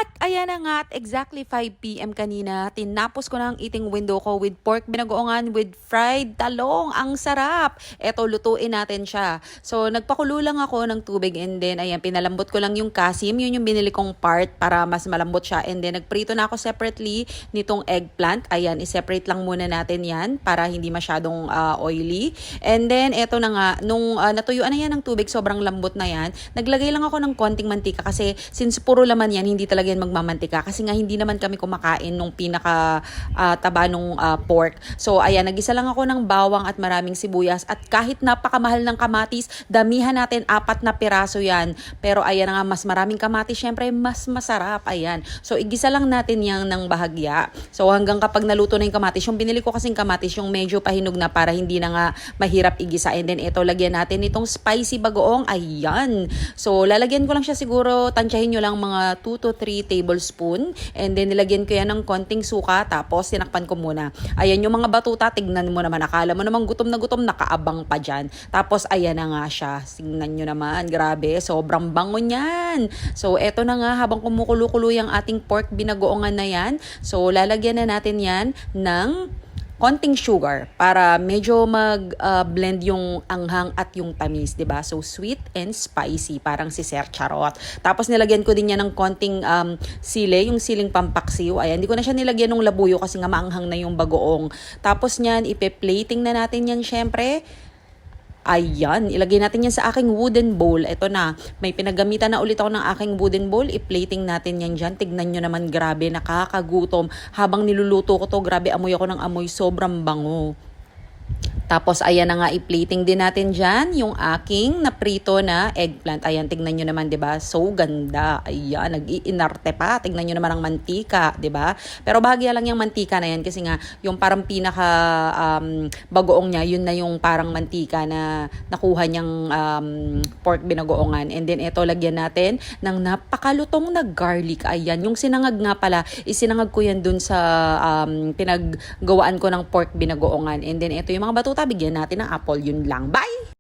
At ayan na nga, at exactly 5 p.m. kanina, tinapos ko na ang eating window ko with pork binagoongan with fried talong. Ang sarap! Eto, lutuin natin siya. So, nagpakulo lang ako ng tubig and then, ayan, pinalambot ko lang yung kasim. Yun yung binili kong part para mas malambot siya. And then, nagprito na ako separately nitong eggplant. Ayan, iseparate lang muna natin yan para hindi masyadong oily. And then, eto na nga, nung natuyuan na yan ng tubig, sobrang lambot na yan. Naglagay lang ako ng konting mantika kasi since puro laman yan, hindi talaga yan magmamantika kasi nga hindi naman kami kumakain nung pinaka taba nung pork. So ayan, nagisa lang ako ng bawang at maraming sibuyas at kahit napakamahal ng kamatis, damihan natin 4 na piraso yan. Pero ayan nga, mas maraming kamatis, syempre mas masarap. Ayan. So igisa lang natin yan ng bahagya. So hanggang kapag naluto na yung kamatis, yung binili ko kasing kamatis, yung medyo pahinog na para hindi na nga mahirap igisa. And then ito, lagyan natin itong spicy bagoong. Ayan. So lalagyan ko lang siya siguro, tansyahin nyo lang mga 2 to 3 tablespoon. And then nilagyan ko yan ng konting suka. Tapos tinakpan ko muna. Ayan yung mga batuta. Tignan mo naman. Akala mo naman gutom, nakaabang pa dyan. Tapos ayan na nga siya. Tignan nyo naman. Grabe. Sobrang bango niyan. So eto na nga. Habang kumukulo-kulo yung ating pork binagoongan na yan. So lalagyan na natin yan ng konting sugar para medyo mag-blend yung anghang at yung tamis, 'di ba? So sweet and spicy, parang si Sir Charot. Tapos nilagyan ko din niya ng konting sili, yung siling pampaksiw. Ayan, hindi ko na siya nilagyan ng labuyo kasi nga maanghang na yung bagoong. Tapos niyan, ipe-plating na natin yan syempre. Ayan, ilagay natin yan sa aking wooden bowl. Ito na, may pinagamitan na ulit ako ng aking wooden bowl. I-plating natin yan dyan. Tignan nyo naman, grabe, nakakagutom. Habang niluluto ko to, grabe, amoy ako ng amoy. Sobrang bango. Tapos, ayan na nga, i-plating din natin dyan yung aking naprito na eggplant. Ayan, tignan nyo naman, diba? So ganda. Ayan, nag-iinarte pa. Tignan nyo naman ang mantika, diba? Pero bahagya lang yung mantika na yan kasi nga, yung parang pinaka bagoong niya, yun na yung parang mantika na nakuha niyang pork binagoongan. And then, ito, lagyan natin ng napakalutong na garlic. Ayan, yung sinangag nga pala, isinangag ko yan dun sa pinaggawaan ko ng pork binagoongan. And then, ito yung mga batuta, bigyan natin ng apple. Yun lang. Bye!